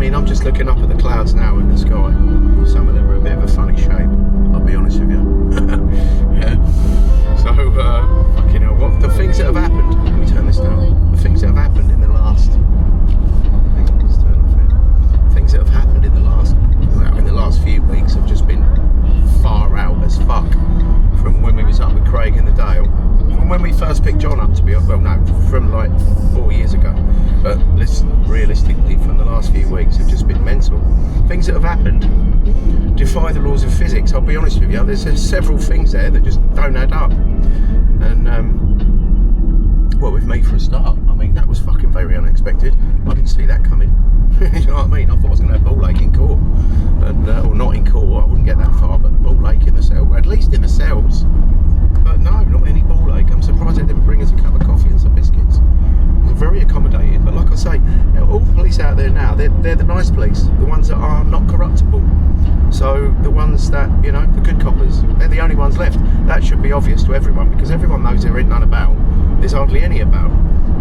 mean, I'm just looking up at the clouds now in the sky. Some of them are a bit of a funny shape, I'll be honest with you. Yeah. So, fucking hell, what the things that have happened, let me turn this down, the things that have happened in the last, let's turn off here. Things that have happened in the last few weeks have just been far out as fuck from when we was up with Craig in the Dale. From when we first picked John up, to be honest, well no, from like 4 years ago. But realistically, from the last few weeks have just been mental. Things that have happened defy the laws of physics, I'll be honest with you. There's several things there that just don't add up. And, well, with me for a start, I mean, that was fucking very unexpected. I didn't see that coming. You know what I mean? I thought I was going to have ball ache in court. And, or not in court, I wouldn't get that far, but ball ache in the cell, at least in the cells. But no, not any ball ache. I'm surprised they didn't bring us a cup of coffee and some biscuits. They're very accommodating, but like I say, all the police out there now, they're the nice police, the ones that are not corruptible. So the ones that, you know, the good coppers, they're the only ones left. That should be obvious to everyone, because everyone knows there ain't none about. There's hardly any about.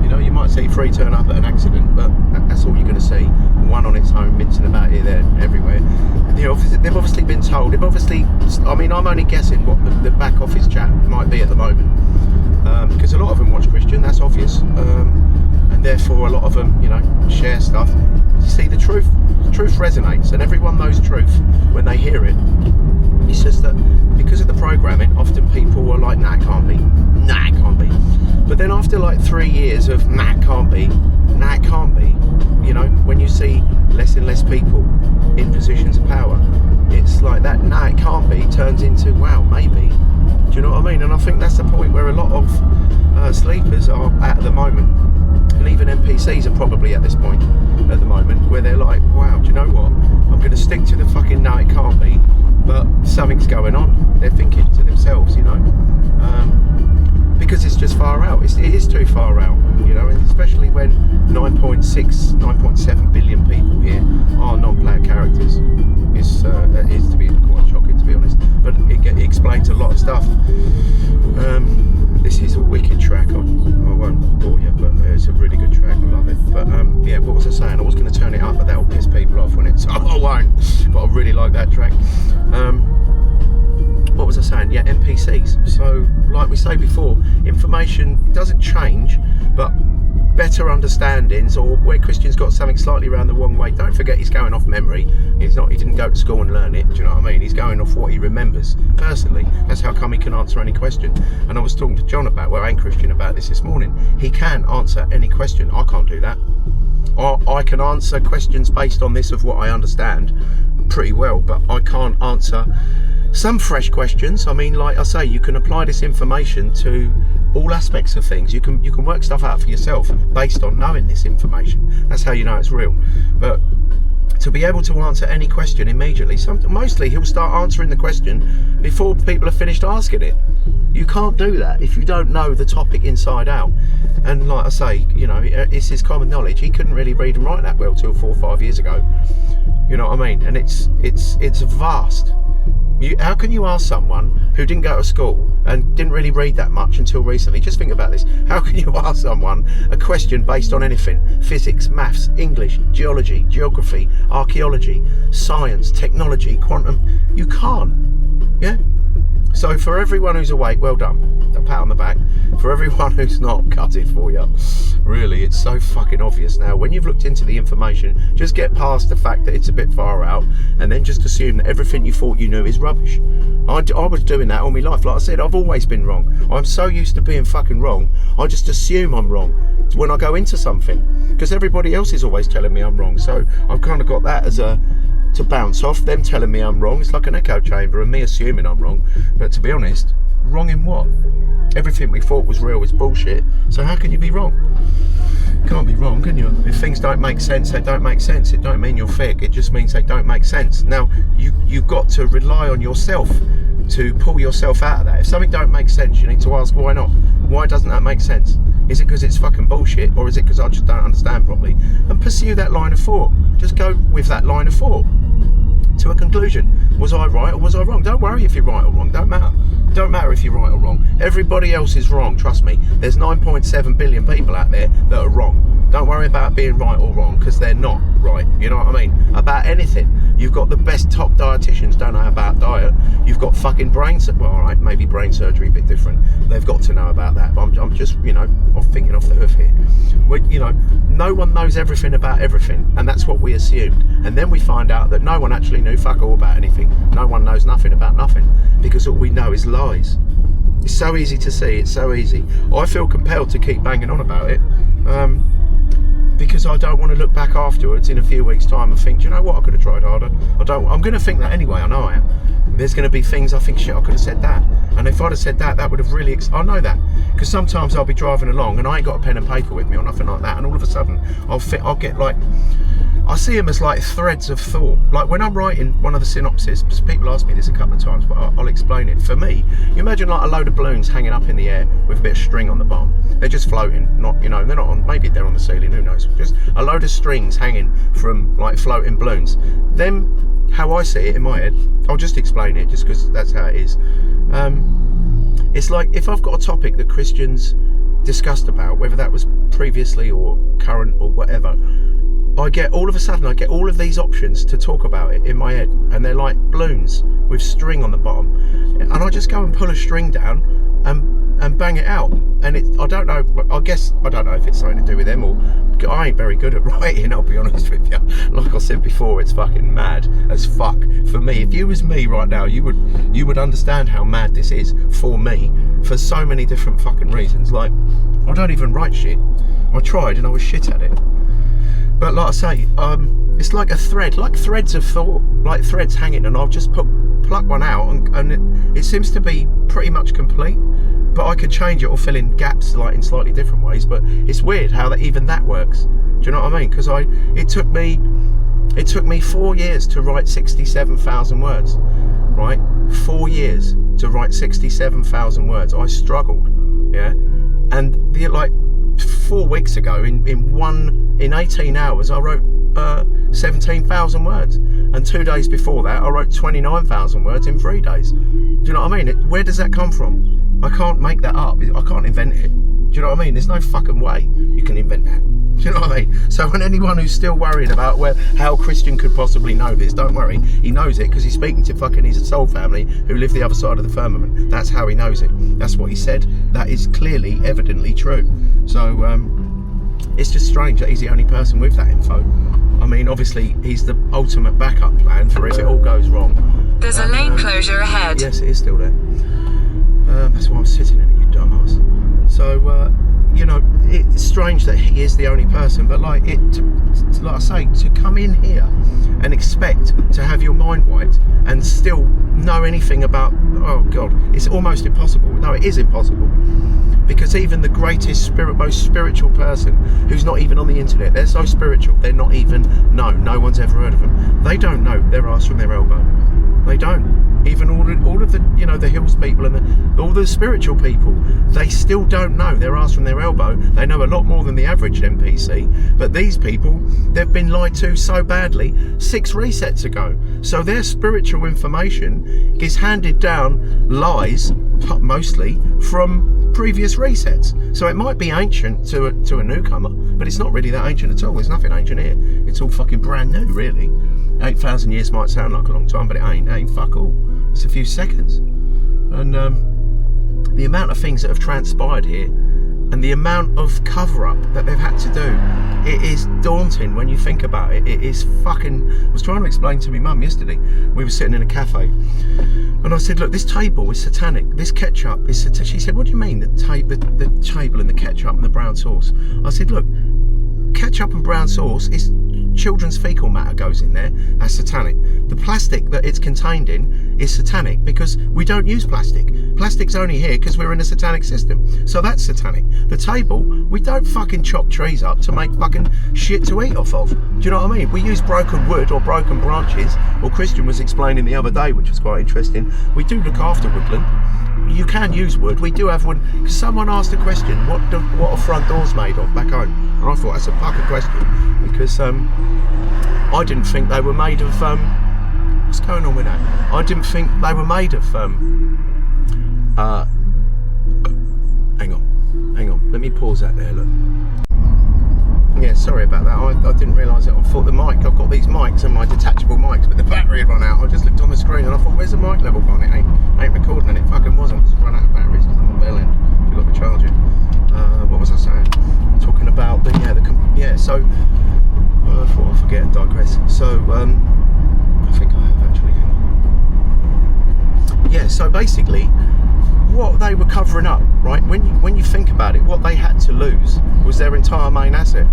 You know, you might see 3 turn up at an accident, but that's all you're going to see. One on its own, mincing about here, there, everywhere. You know, they've obviously been told. They've obviously, I mean, I'm only guessing what the back office chat might be at the moment, because a lot of them watch Christian. That's obvious, and therefore a lot of them, you know, share stuff. You see, the truth resonates, and everyone knows truth when they hear it. It's just that because of the programming, often people are like, nah, it can't be. Nah, it can't be. But then after like 3 years of nah, it can't be, nah, it can't be, you know, when you see less and less people in positions of power, it's like that nah, it can't be turns into wow, maybe. Do you know what I mean? And I think that's the point where a lot of sleepers are at the moment. And even NPCs are probably at this point at the moment where they're like, wow, do you know what? I'm going to stick to the fucking no, it can't be, but something's going on. They're thinking to themselves, you know, because it's just far out. It is too far out, you know, especially when 9.7 billion people here are non-player characters. That is to be quite shocking, to be honest, but it explains a lot of stuff. This is a wicked track. I won't bore you, but it's a really good track. I love it. But yeah, what was I saying? I was going to turn it up, but that'll piss people off when it's. I won't. But I really like that track. What was I saying? Yeah, NPCs. So, like we say before, information doesn't change, but better understandings, or where Christian's got something slightly around the wrong way, don't forget he's going off memory. He didn't go to school and learn it, do you know what I mean? He's going off what he remembers personally. That's how come he can answer any question. And I was talking to John and Christian about this morning. He can answer any question. I can't do that. I can answer questions based on this of what I understand pretty well, but I can't answer some fresh questions. I mean, like I say, you can apply this information to all aspects of things. You can work stuff out for yourself based on knowing this information. That's how you know it's real. But to be able to answer any question immediately, mostly he'll start answering the question before people have finished asking it. You can't do that if you don't know the topic inside out. And like I say, you know, it's his common knowledge. He couldn't really read and write that well till 4 or 5 years ago. You know what I mean? And it's vast. How can you ask someone who didn't go to school and didn't really read that much until recently? Just think about this. How can you ask someone a question based on anything? Physics, maths, English, geology, geography, archaeology, science, technology, quantum. You can't. Yeah? So for everyone who's awake, well done. A pat on the back. For everyone who's not, cut it for you. Really, it's so fucking obvious now. When you've looked into the information, just get past the fact that it's a bit far out, and then just assume that everything you thought you knew is rubbish. I was doing that all my life. Like I said, I've always been wrong. I'm so used to being fucking wrong, I just assume I'm wrong when I go into something, because everybody else is always telling me I'm wrong. So I've kind of got that as to bounce off, them telling me I'm wrong. It's like an echo chamber, and me assuming I'm wrong. But to be honest, wrong in what? Everything we thought was real is bullshit. So how can you be wrong? Can't be wrong, can you? If things don't make sense, they don't make sense. It don't mean you're thick. It just means they don't make sense. Now, you've got to rely on yourself to pull yourself out of that. If something don't make sense, you need to ask why not. Why doesn't that make sense? Is it because it's fucking bullshit, or is it because I just don't understand properly? And pursue that line of thought. Just go with that line of thought. to a conclusion. Was I right or was I wrong? Don't worry if you're right or wrong. Don't matter if you're right or wrong. Everybody else is wrong, trust me. There's 9.7 billion people out there that are wrong. Don't worry about being right or wrong, because they're not right. You know what I mean? About anything. You've got the best top dietitians don't know about diet. You've got fucking well, all right, maybe brain surgery a bit different. They've got to know about that. But I'm just, I'm thinking off the hoof here. No one knows everything about everything, and that's what we assumed. And then we find out that no one actually knew fuck all about anything. No one knows nothing about nothing, because all we know is lies. It's so easy to see. It's so easy. I feel compelled to keep banging on about it. Because I don't want to look back afterwards in a few weeks' time and think, do you know what, I could have tried harder. I'm going to think that anyway, I know I am. There's going to be things I think, shit, I could have said that. And if I'd have said that, that would have really, I know that. Because sometimes I'll be driving along and I ain't got a pen and paper with me or nothing like that. And all of a sudden, I'll get like, I see them as like threads of thought. Like when I'm writing one of the synopses, because people ask me this a couple of times, but I'll explain it. For me, you imagine like a load of balloons hanging up in the air with a bit of string on the bottom. They're just floating, they're not on, maybe they're on the ceiling, who knows. Just a load of strings hanging from like floating balloons. Then, how I see it in my head, I'll just explain it just because that's how it is. It's like if I've got a topic that Christians discussed about, whether that was previously or current or whatever, I get all of these options to talk about it in my head, and they're like balloons with string on the bottom, and I just go and pull a string down and bang it out. And I don't know if it's something to do with them, or I ain't very good at writing, I'll be honest with you. Like I said before, it's fucking mad as fuck for me. If you was me right now, you would understand how mad this is for me, for so many different fucking reasons. Like, I don't even write shit. I tried and I was shit at it. But like I say, it's like a thread, like threads of thought, like threads hanging, and I'll just pluck one out, and it seems to be pretty much complete. But I could change it or fill in gaps like in slightly different ways. But it's weird how even that works. Do you know what I mean? Because it took me 4 years to write 67,000 words, right? 4 years to write 67,000 words. I struggled, yeah. And 4 weeks ago, in 18 hours, I wrote 17,000 words, and 2 days before that, I wrote 29,000 words in 3 days. Do you know what I mean? Where does that come from? I can't make that up. I can't invent it. Do you know what I mean? There's no fucking way you can invent that. Do you know what I mean? So when anyone who's still worried about how Christian could possibly know this, don't worry. He knows it because he's speaking to fucking his soul family who live the other side of the firmament. That's how he knows it. That's what he said. That is clearly, evidently true. So it's just strange that he's the only person with that info. I mean, obviously, he's the ultimate backup plan for if it all goes wrong. There's a lane closure ahead. Yes, it is still there. That's why I'm sitting in it, you dumbass. So, it's strange that he is the only person, but like I say, to come in here and expect to have your mind wiped and still know anything about, oh God, it's almost impossible. No, it is impossible. Because even the greatest most spiritual person who's not even on the internet, they're so spiritual, they're not even, no one's ever heard of them. They don't know their arse from their elbow. They don't. Even all of the, the hills people and all the spiritual people, they still don't know their arse from their elbow. They know a lot more than the average NPC. But these people, they've been lied to so badly 6 resets ago. So their spiritual information is handed down lies, mostly, from previous resets. So it might be ancient to a newcomer, but it's not really that ancient at all. There's nothing ancient here. It's all fucking brand new, really. 8,000 years might sound like a long time, but it ain't fuck all. It's a few seconds. And the amount of things that have transpired here and the amount of cover-up that they've had to do, it is daunting when you think about it. It is fucking... I was trying to explain to my mum yesterday. We were sitting in a cafe and I said, look, this table is satanic. This ketchup is satanic. She said, what do you mean, the table and the ketchup and the brown sauce? I said, look, ketchup and brown sauce is... children's fecal matter goes in there, that's satanic. The plastic that it's contained in is satanic because we don't use plastic. Plastic's only here because we're in a satanic system. So that's satanic. The table, we don't fucking chop trees up to make fucking shit to eat off of. Do you know what I mean? We use broken wood or broken branches, or Christian was explaining the other day, which was quite interesting. We do look after woodland. You can use wood. We do have wood. Because someone asked a question, what are front doors made of back home? And I thought that's a fucking question. Because I didn't think they were made of What's going on with that? I didn't think they were made of hang on, let me pause that there, look. Yeah, sorry about that. I didn't realise it. I thought the mic, I've got these mics and my detachable mics, but the battery had run out. I just looked on the screen and I thought, where's the mic level gone? It ain't recording, and it fucking wasn't. It's run out of batteries because I'm on bell end. Forgot to charge it. What was I saying? Talking about so I thought I'd forget and digress. So I think I have actually. Yeah, so basically what they were covering up, right? When you think about it, what they had to lose was their entire main asset,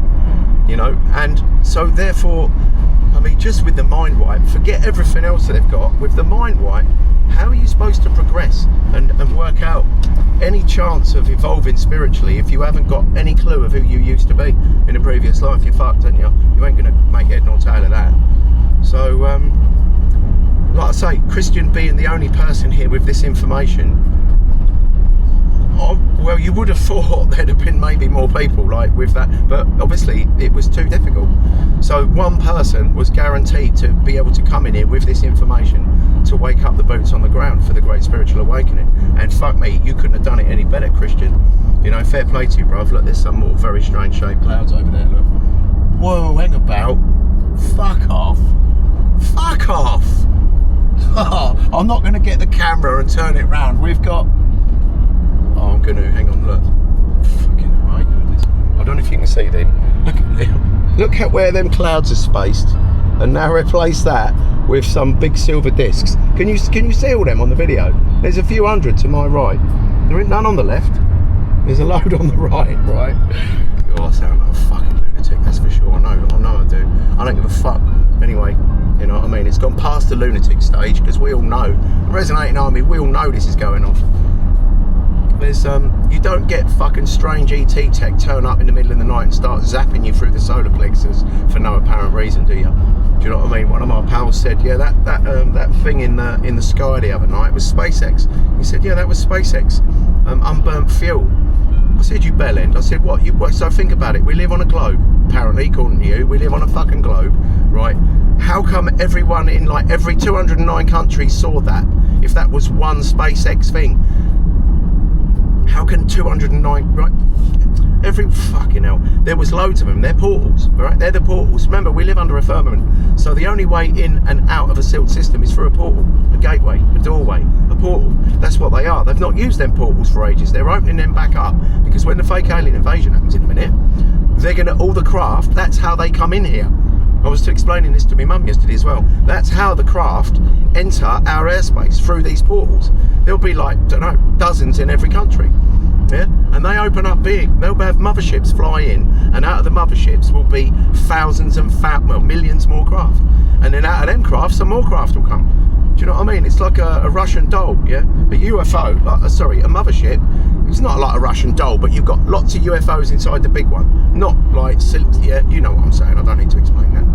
you know. And so therefore, I mean, just with the mind wipe, forget everything else that they've got. With the mind wipe, how are you supposed to progress and work out any chance of evolving spiritually if you haven't got any clue of who you used to be in a previous life? You're fucked, aren't you? You ain't gonna make head nor tail of that. So like I say, Christian being the only person here with this information, well, you would have thought there'd have been maybe more people like with that, but obviously it was too difficult. So one person was guaranteed to be able to come in here with this information to wake up the boots on the ground for the great spiritual awakening. And fuck me, you couldn't have done it any better, Christian. You know, fair play to you, bruv. Look, there's some more very strange shaped clouds over there, look. Whoa, hang about. Fuck off. Fuck off. I'm not going to get the camera and turn it round. We've got... Oh, I'm going to... Hang on, look. Fucking hell, I ain't doing this. I don't know if you can see them. Look at where them clouds are spaced. And now replace that with some big silver discs. Can you see all them on the video? There's a few hundred to my right. There ain't none on the left. There's a load on the right, right? Oh, I sound like a fucking lunatic, that's for sure. I know I do. I don't give a fuck. Anyway, you know what I mean? It's gone past the lunatic stage, because we all know, the Resonating Army, we all know this is going off. There's you don't get fucking strange ET tech turn up in the middle of the night and start zapping you through the solar plexus for no apparent reason, do you? Do you know what I mean? One of my pals said, yeah, that thing in the sky the other night was SpaceX. He said, yeah, that was SpaceX, unburnt fuel. I said, you bellend. I said, what? So think about it. We live on a globe, apparently, according to you. We live on a fucking globe, right? How come everyone in like every 209 countries saw that? If that was one SpaceX thing, how can 209, right? Every fucking hell. There was loads of them. They're portals, right? They're the portals. Remember, we live under a firmament. So the only way in and out of a sealed system is through a portal, a gateway, a doorway, a portal. That's what they are. They've not used them portals for ages. They're opening them back up because when the fake alien invasion happens in a minute, they're going to, all the craft, that's how they come in here. I was explaining this to my mum yesterday as well. That's how the craft enter our airspace, through these portals. There'll be like, don't know, dozens in every country. Yeah, and they open up big. They'll have motherships fly in, and out of the motherships will be thousands and millions more craft. And then out of them craft, some more craft will come. Do you know what I mean? It's like a Russian doll, yeah? A UFO, a mothership. It's not like a Russian doll, but you've got lots of UFOs inside the big one. Not like, yeah, you know what I'm saying. I don't need to explain that.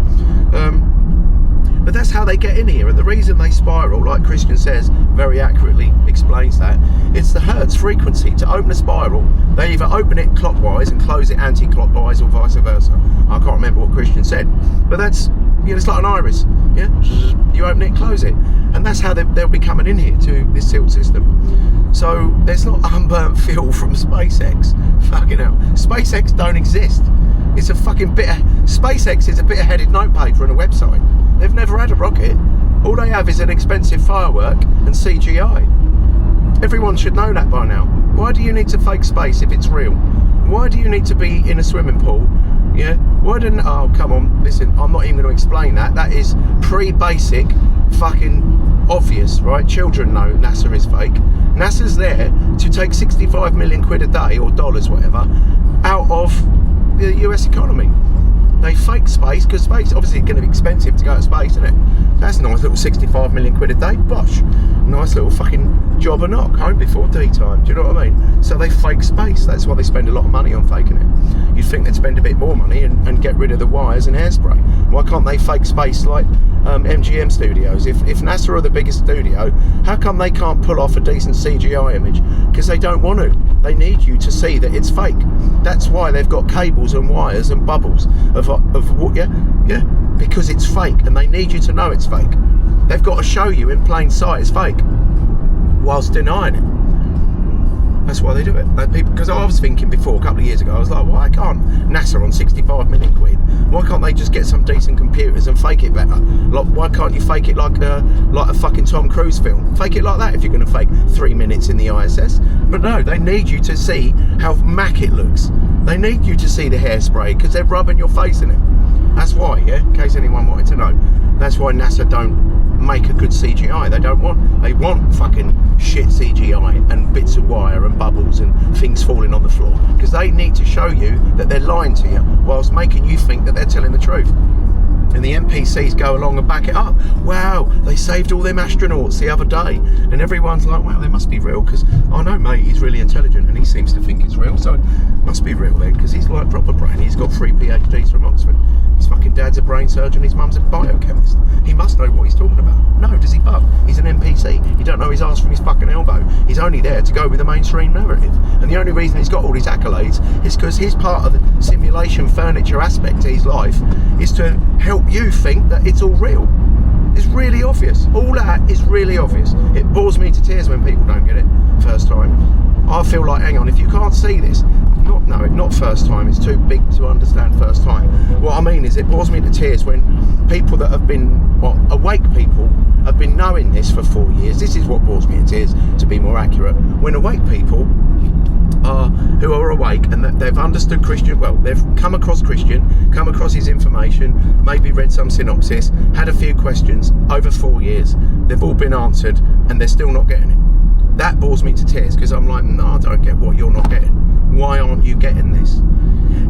But that's how they get in here, and the reason they spiral, like Christian says, very accurately explains that, it's the Hertz frequency. To open a spiral, they either open it clockwise and close it anti-clockwise, or vice versa. I can't remember what Christian said, but that's, you know, it's like an iris, yeah? You open it, close it, and that's how they'll be coming in here to this sealed system. So there's not unburnt fuel from SpaceX. Fucking hell, SpaceX don't exist. It's a fucking SpaceX is a bit-headed notepaper and a website. They've never had a rocket. All they have is an expensive firework and CGI. Everyone should know that by now. Why do you need to fake space if it's real? Why do you need to be in a swimming pool? Yeah? Why didn't... Oh, come on. Listen, I'm not even going to explain that. That is pre-basic fucking obvious, right? Children know NASA is fake. NASA's there to take 65 million quid a day, or dollars, whatever, out of the US economy. They fake space because space obviously going to be expensive to go to space, isn't it? That's a nice little 65 million quid a day, bosh. Nice little fucking job a knock, home before tea time. Do you know what I mean? So they fake space. That's why they spend a lot of money on faking it. You'd think they'd spend a bit more money and get rid of the wires and hairspray. Why can't they fake space like MGM Studios? If NASA are the biggest studio, how come they can't pull off a decent CGI image? Because they don't want to. They need you to see that it's fake. That's why they've got cables and wires and bubbles of yeah, because it's fake, and they need you to know it's fake. They've got to show you in plain sight it's fake, whilst denying it. That's why they do it. Because I was thinking before, a couple of years ago, I was like, why can't NASA on 65 million quid? Why can't they just get some decent computers and fake it better? Like, why can't you fake it like a fucking Tom Cruise film? Fake it like that if you're going to fake 3 minutes in the ISS. But no, they need you to see how mac it looks. They need you to see the hairspray because they're rubbing your face in it. That's why, yeah, in case anyone wanted to know. That's why NASA don't make a good CGI. They want fucking shit CGI and bits of wire and bubbles and things falling on the floor, because they need to show you that they're lying to you whilst making you think that they're telling the truth. And the NPCs go along and back it up. Wow, they saved all them astronauts the other day. And everyone's like, wow, they must be real, because I know, mate, he's really intelligent and he seems to think it's real, so it must be real then, because he's like proper brain. He's got 3 PhDs from Oxford. His fucking dad's a brain surgeon, his mum's a biochemist. He must know what he's talking about. No, does he fuck? He's an NPC. You don't know his ass from his fucking elbow. He's only there to go with the mainstream narrative. And the only reason he's got all these accolades is because his part of the simulation furniture aspect to his life is to help you think that it's all real. It's really obvious. All that is really obvious. It bores me to tears when people don't get it first time. I feel like, hang on, if you can't see this, not first time, it's too big to understand first time. What I mean is, it bores me to tears when people that have been, awake people, have been knowing this for 4 years. This is what bores me to tears, to be more accurate. When awake people who are awake and that they've understood Christian, they've come across Christian, come across his information, maybe read some synopsis, had a few questions over 4 years, they've all been answered and they're still not getting it. That bores me to tears, because I'm like, no, I don't get what you're not getting. Why aren't you getting this?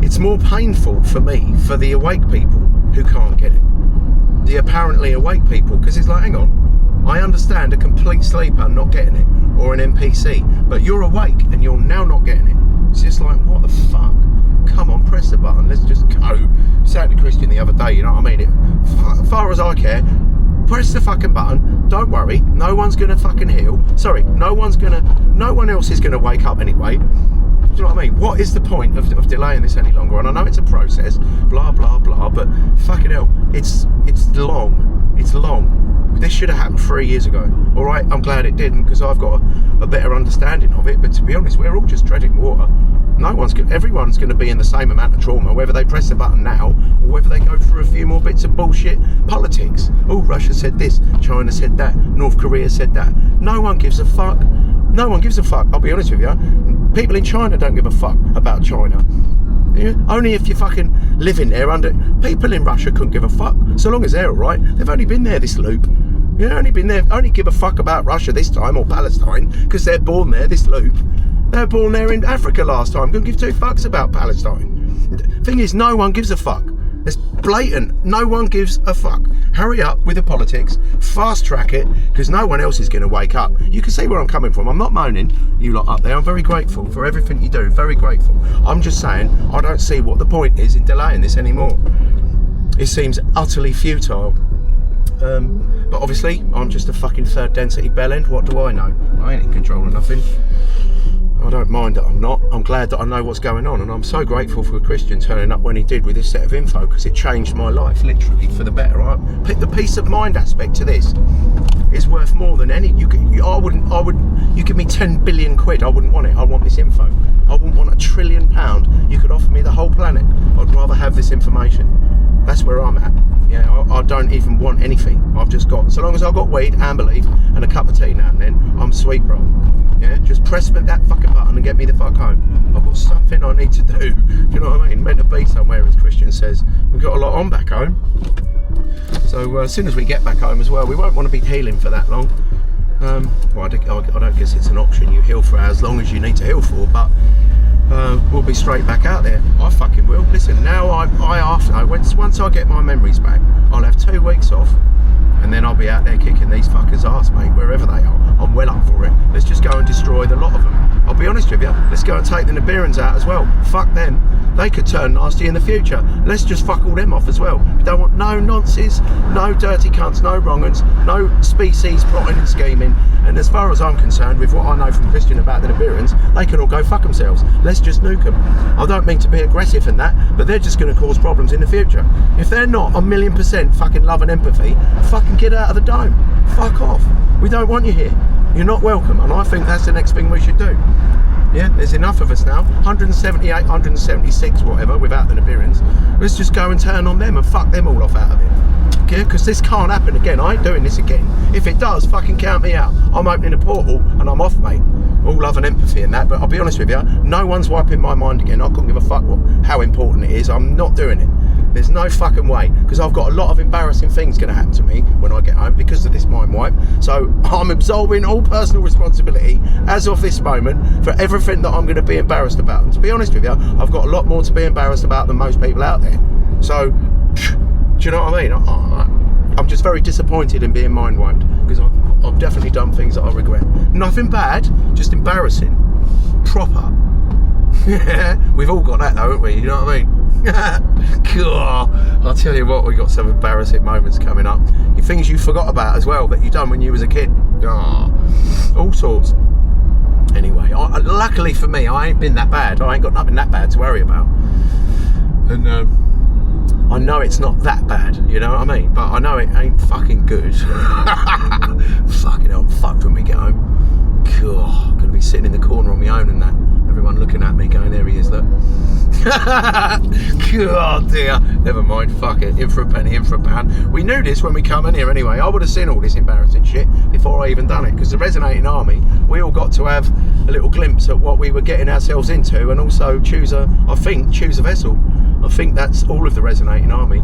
It's more painful for me for the awake people who can't get it. The apparently awake people, because it's like, hang on, I understand a complete sleeper not getting it, or an NPC, but you're awake and you're now not getting it. It's just like, what the fuck? Come on, press the button, let's just go. I said to Christian the other day, you know what I mean? As far as I care, press the fucking button, don't worry, no one's gonna fucking heal. Sorry, no one else is gonna wake up anyway. Do you know what I mean? What is the point of delaying this any longer? And I know it's a process, blah, blah, blah, but fucking hell, it's long. It's long. This should have happened 3 years ago. All right, I'm glad it didn't, because I've got a better understanding of it. But to be honest, we're all just treading water. Everyone's going to be in the same amount of trauma, whether they press the button now or whether they go through a few more bits of bullshit politics. Oh, Russia said this, China said that, North Korea said that. No one gives a fuck. No one gives a fuck, I'll be honest with you. People in China don't give a fuck about China. Yeah? Only if you're fucking living there under... People in Russia couldn't give a fuck, so long as they're alright. They've only been there this loop. Yeah, only give a fuck about Russia this time, or Palestine, because they're born there this loop. They were born there in Africa last time. Couldn't give 2 fucks about Palestine. Thing is, no one gives a fuck. It's blatant. No one gives a fuck. Hurry up with the politics. Fast track it, because no one else is going to wake up. You can see where I'm coming from. I'm not moaning, you lot up there. I'm very grateful for everything you do. Very grateful. I'm just saying, I don't see what the point is in delaying this anymore. It seems utterly futile. But obviously, I'm just a fucking third density bellend. What do I know? I ain't in control of nothing. I don't mind that I'm not. I'm glad that I know what's going on, and I'm so grateful for a Christian turning up when he did with this set of info, because it changed my life literally for the better. The peace of mind aspect to this is worth more than any. You give me 10 billion quid, I wouldn't want it. I want this info. I wouldn't want £1 trillion. You could offer me the whole planet. I'd rather have this information. That's where I'm at. Yeah, I don't even want anything. I've just got, so long as I've got weed and belief and a cup of tea now and then, I'm sweet, bro. Yeah, just press that fucking button and get me the fuck home. I've got something I need to do. You know what I mean? Meant to be somewhere, as Christian says. We've got a lot on back home. So as soon as we get back home as well, we won't want to be healing for that long. I don't guess it's an option. You heal for as long as you need to heal for, but we'll be straight back out there. I fucking will. Listen, now once I get my memories back, I'll have 2 weeks off, and then I'll be out there kicking these fuckers' ass, mate, wherever they are. I'm well up for it. Let's just go and destroy the lot of them. I'll be honest with you, let's go and take the Nibiruans out as well. Fuck them. They could turn nasty in the future. Let's just fuck all them off as well. We don't want no nonsense, no dirty cunts, no wrong-uns, no species plotting and scheming. And as far as I'm concerned, with what I know from Christian about the Nibiruans, they can all go fuck themselves. Let's just nuke them. I don't mean to be aggressive in that, but they're just going to cause problems in the future. If they're not 1,000,000% fucking love and empathy fucking get out of the dome. Fuck off. We don't want you here. You're not welcome. And I think that's the next thing we should do. Yeah, there's enough of us now. 178, 176, whatever, without the Nibirians. Let's just go and turn on them and fuck them all off out of it. Okay, because this can't happen again. I ain't doing this again. If it does, fucking count me out. I'm opening a portal and I'm off, mate. All love and empathy and that, but I'll be honest with you, no one's wiping my mind again. I couldn't give a fuck how important it is. I'm not doing it. There's no fucking way, because I've got a lot of embarrassing things going to happen to me when I get home because of this mind wipe. So I'm absolving all personal responsibility as of this moment for everything that I'm going to be embarrassed about. And to be honest with you, I've got a lot more to be embarrassed about than most people out there. So, do you know what I mean? I'm just very disappointed in being mind wiped, because I've definitely done things that I regret. Nothing bad, just embarrassing. Proper. Yeah, we've all got that though, haven't we? You know what I mean? God, I'll tell you what, we got some embarrassing moments coming up. Things you forgot about as well that you done when you was a kid. All sorts. Anyway, luckily for me, I ain't been that bad. I ain't got nothing that bad to worry about. And I know it's not that bad, you know what I mean? But I know it ain't fucking good. Fucking hell, I'm fucked when we get home. God, I'm gonna be sitting in the corner on my own and that. Everyone looking at me going, there he is, look. God dear. Never mind, fuck it. In for a penny, in for a pound. We knew this when we come in here anyway. I would have seen all this embarrassing shit before I even done it, because the Resonating Army, we all got to have a little glimpse at what we were getting ourselves into, and also choose a vessel. I think that's all of the Resonating Army,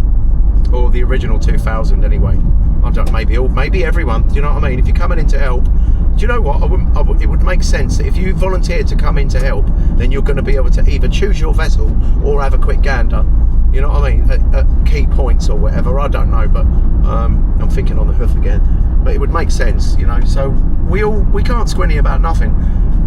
or the original 2000 anyway. I don't, maybe everyone. Do you know what I mean? If you're coming in to help, do you know what? It would make sense that if you volunteered to come in to help, then you're going to be able to either choose your vessel or have a quick gander. You know what I mean? At key points or whatever. I don't know, but I'm thinking on the hoof again. But it would make sense, you know. So we can't squinny about nothing.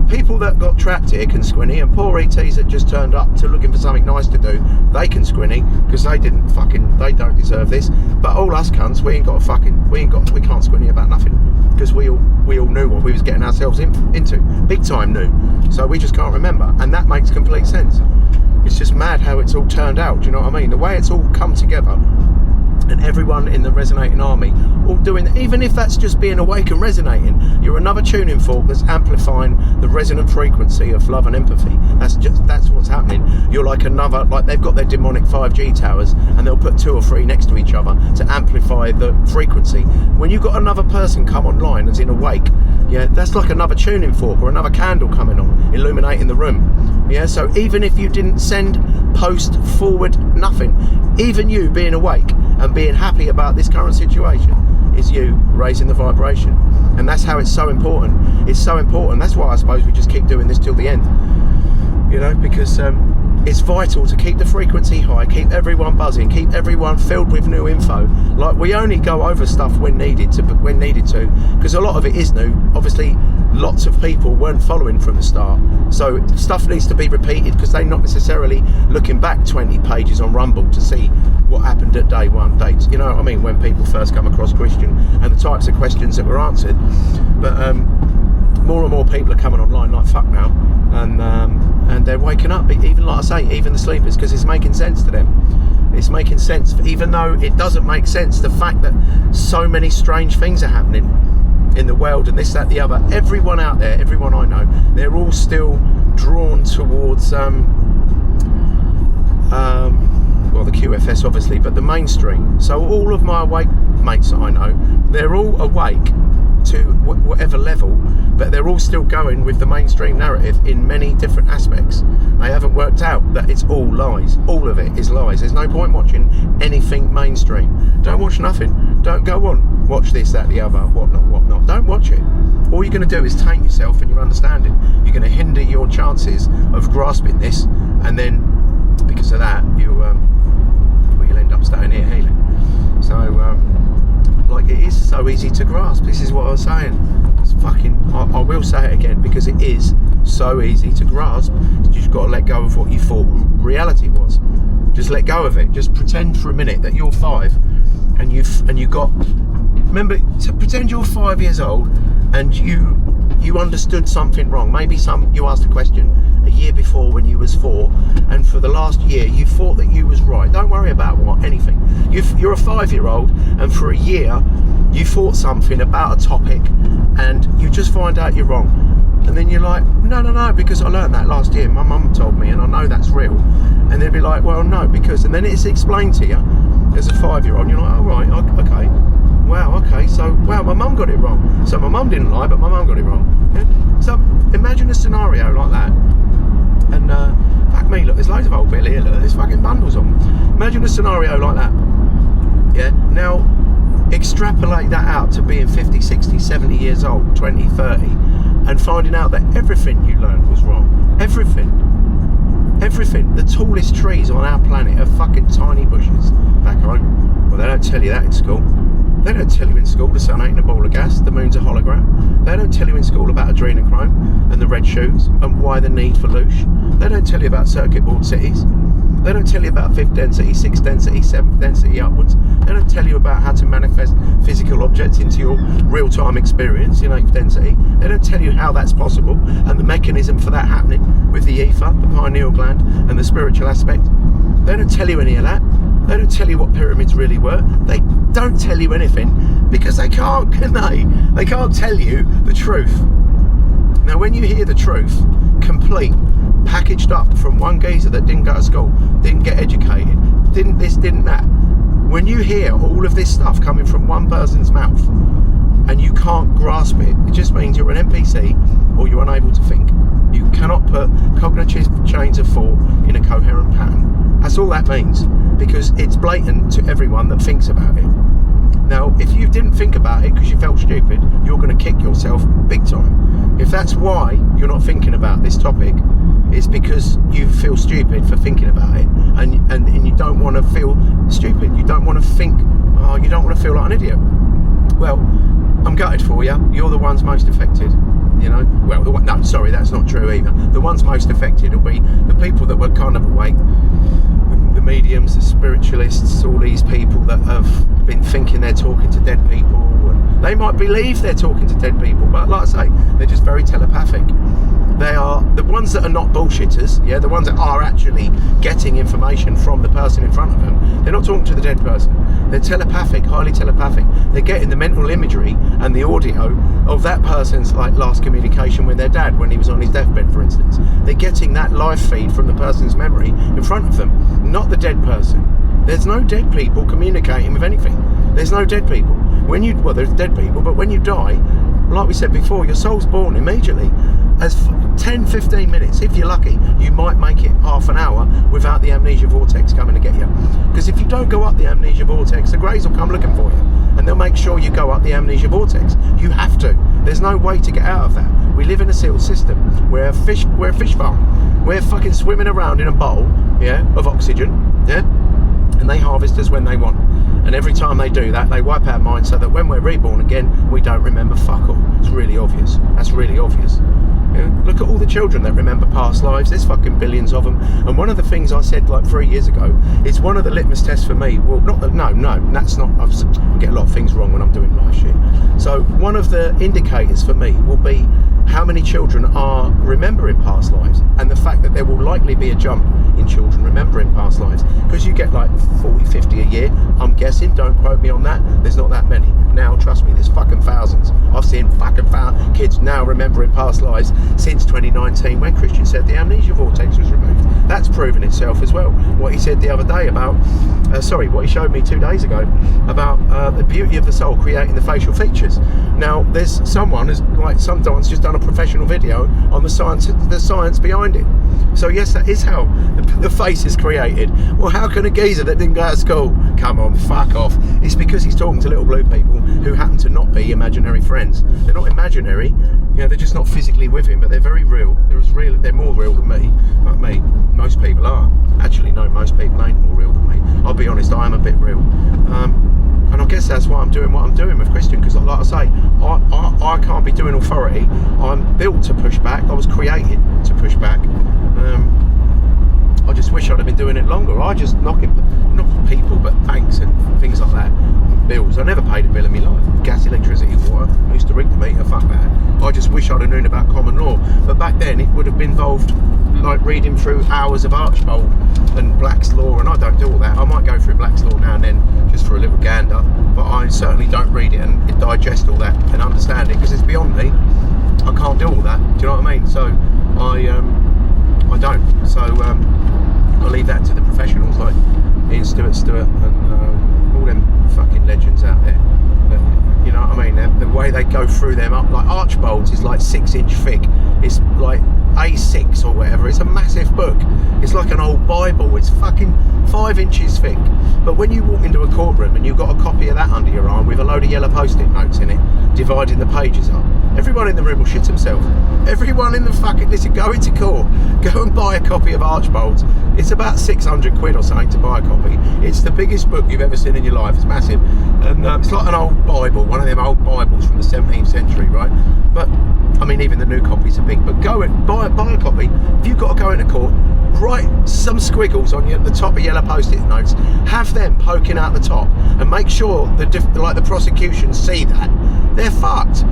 People that got trapped here can squinny, and poor ETs that just turned up to looking for something nice to do, they can squinny, because they don't deserve this. But all us cunts, we can't squinny about nothing, because we all knew what we was getting ourselves into, big time knew. So we just can't remember, and that makes complete sense. It's just mad how it's all turned out. Do you know what I mean? The way it's all come together. And everyone in the Resonating Army all doing, even if that's just being awake and resonating, you're another tuning fork that's amplifying the resonant frequency of love and empathy. That's what's happening. You're like they've got their demonic 5G towers, and they'll put 2 or 3 next to each other to amplify the frequency. When you've got another person come online as in awake, yeah, that's like another tuning fork or another candle coming on, illuminating the room. Yeah, so even if you didn't send, post, forward, nothing, even you being awake and being happy about this current situation is you raising the vibration. And that's how it's so important. It's so important. That's why I suppose we just keep doing this till the end, you know, because it's vital to keep the frequency high, keep everyone buzzing, keep everyone filled with new info. Like, we only go over stuff when needed to, because a lot of it is new. Obviously lots of people weren't following from the start, so stuff needs to be repeated, because they're not necessarily looking back 20 pages on Rumble to see what happened at day one, dates, you know what I mean, when people first come across Christian and the types of questions that were answered. But more and more people are coming online like fuck now, and they're waking up, even like I say, even the sleepers, because it's making sense to them. It's making sense, even though it doesn't make sense, the fact that so many strange things are happening in the world, and this, that, the other. Everyone out there, everyone I know, they're all still drawn towards well, the QFS obviously, but the mainstream. So all of my awake mates that I know, they're all awake to whatever level, but they're all still going with the mainstream narrative in many different aspects. They haven't worked out that it's all lies. All of it is lies. There's no point watching anything mainstream. Don't watch nothing. Don't go on, watch this, that, the other, whatnot. Don't watch it. All you're going to do is taint yourself and your understanding. You're going to hinder your chances of grasping this, and then because of that, you'll end up staying here healing. So like, it is so easy to grasp. This is what I was saying. It's fucking, I will say it again, because it is so easy to grasp. You just got to let go of what you thought reality was. Just let go of it. Just pretend for a minute that you're 5, and you got, remember, so pretend you're 5 years old and you understood something wrong. Maybe you asked a question, year before when you was 4, and for the last year you thought that you was right. Don't worry about anything. You're a 5-year-old, and for a year you thought something about a topic, and you just find out you're wrong. And then you're like, no, because I learned that last year. My mum told me, and I know that's real. And they'd be like, well, no, because... And then it's explained to you as a 5-year-old. And you're like, oh, right, okay. Wow, okay. So, wow, my mum got it wrong. So my mum didn't lie, but my mum got it wrong. Yeah? So imagine a scenario like that. And, fuck me, look, there's loads of old Bill here. Look, there's fucking bundles of them. Imagine a scenario like that. Yeah? Now, extrapolate that out to being 50, 60, 70 years old, 20, 30... and finding out that everything you learned was wrong. Everything. The tallest trees on our planet are fucking tiny bushes back home. Well, they don't tell you that in school. They don't tell you in school the sun ain't a ball of gas, the moon's a hologram. They don't tell you in school about adrenochrome and the red shoes and why the need for loosh. They don't tell you about circuit board cities. They don't tell you about 5th density, 6th density, 7th density upwards. They don't tell you about how to manifest physical objects into your real-time experience in 8th density. They don't tell you how that's possible and the mechanism for that happening with the ether, the pineal gland, and the spiritual aspect. They don't tell you any of that. They don't tell you what pyramids really were. They don't tell you anything because they can't, can they? They can't tell you the truth. Now, when you hear the truth, complete, packaged up from one geezer that didn't go to school, didn't get educated, didn't this, didn't that. When you hear all of this stuff coming from one person's mouth and you can't grasp it, it just means you're an NPC or you're unable to think. You cannot put cognitive chains of thought in a coherent pattern. That's all that means, because it's blatant to everyone that thinks about it. Now, if you didn't think about it because you felt stupid, you're going to kick yourself big time. If that's why you're not thinking about this topic, it's because you feel stupid for thinking about it, and you don't want to feel stupid. You don't want to think, you don't want to feel like an idiot. Well, I'm gutted for you. You're the ones most affected. You know, well, no, sorry, that's not true either. The ones most affected will be the people that were kind of awake, the mediums, the spiritualists, all these people that have been thinking they're talking to dead people, and they might believe they're talking to dead people, but like I say, they're just very telepathic. They are the ones that are not bullshitters, yeah, the ones that are actually getting information from the person in front of them. They're not talking to the dead person. They're telepathic, highly telepathic. They're getting the mental imagery and the audio of that person's last communication with their dad when he was on his deathbed, for instance. They're getting that live feed from the person's memory in front of them, not the dead person. There's no dead people communicating with anything. There's no dead people. There's dead people, but when you die, like we said before, your soul's born immediately. As 10-15 minutes, if you're lucky, you might make it half an hour without the amnesia vortex coming to get you. Because if you don't go up the amnesia vortex, the greys will come looking for you, and they'll make sure you go up the amnesia vortex. You have to. There's no way to get out of that. We live in a sealed system. We're a fish farm. We're fucking swimming around in a bowl, yeah, of oxygen, yeah, and they harvest us when they want. And every time they do that, they wipe our minds so that when we're reborn again, we don't remember fuck all. It's really obvious. That's really obvious. Yeah? Look at all the children that remember past lives. There's fucking billions of them. And one of the things I said 3 years ago, it's one of the litmus tests for me. Well, no, that's not. I get a lot of things wrong when I'm doing live shit. So one of the indicators for me will be how many children are remembering past lives, and the fact that there will likely be a jump in children remembering past lives, because you get 40, 50 a year. I'm guessing, don't quote me on that, there's not that many. Now, trust me, there's fucking thousands. I've seen fucking kids now remembering past lives since 2019 when Christian said the amnesia vortex was removed. That's proven itself as well. What he said the other day about, what he showed me 2 days ago about the beauty of the soul creating the facial features. Now, there's someone who's sometimes just done a professional video on the science behind it. So yes, that is how the face is created. Well, how can a geezer that didn't go to school, come on, fuck off? It's because he's talking to little blue people who happen to not be imaginary friends. They're not imaginary, they're just not physically with him, but they're very real. They're more real than me, like me. Most people are. Actually, no, most people ain't more real than me. I'll be honest, I am a bit real. And I guess that's why I'm doing what I'm doing with Christian, because like I say, I can't be doing authority. I'm built to push back. I was created to push back. I just wish I'd have been doing it longer. I just not people, but banks and things like that, and bills. I never paid a bill in my life. Gas, electricity, water. I used to rig the meter. Fuck that. I just wish I'd have known about common law. But back then, it would have been involved like reading through hours of Archbold and Black's Law, and I don't do all that. I might go through Black's Law now and then just for a little gander, but I certainly don't read it and digest all that and understand it, because it's beyond me. I can't do all that. Do you know what I mean? So I don't. So I leave that to the professionals like Ian Stewart and all them fucking legends out there. But, you know what I mean? The way they go through them up, like Archbold's is like 6-inch thick. It's like A6 or whatever. It's a massive book. It's like an old Bible. It's fucking 5 inches thick. But when you walk into a courtroom and you've got a copy of that under your arm with a load of yellow post-it notes in it, dividing the pages up, everyone in the room will shit himself. Everyone in the fucking, listen, go into court, go and buy a copy of Archbold's. It's about 600 quid or something to buy a copy. It's the biggest book you've ever seen in your life. It's massive. And it's like an old Bible, one of them old Bibles from the 17th century, right? But I mean, even the new copies are big. But go and buy a copy. If you've got to go into court, write some squiggles on the top of yellow post-it notes. Have them poking out the top, and make sure the prosecution see that. They're fucked.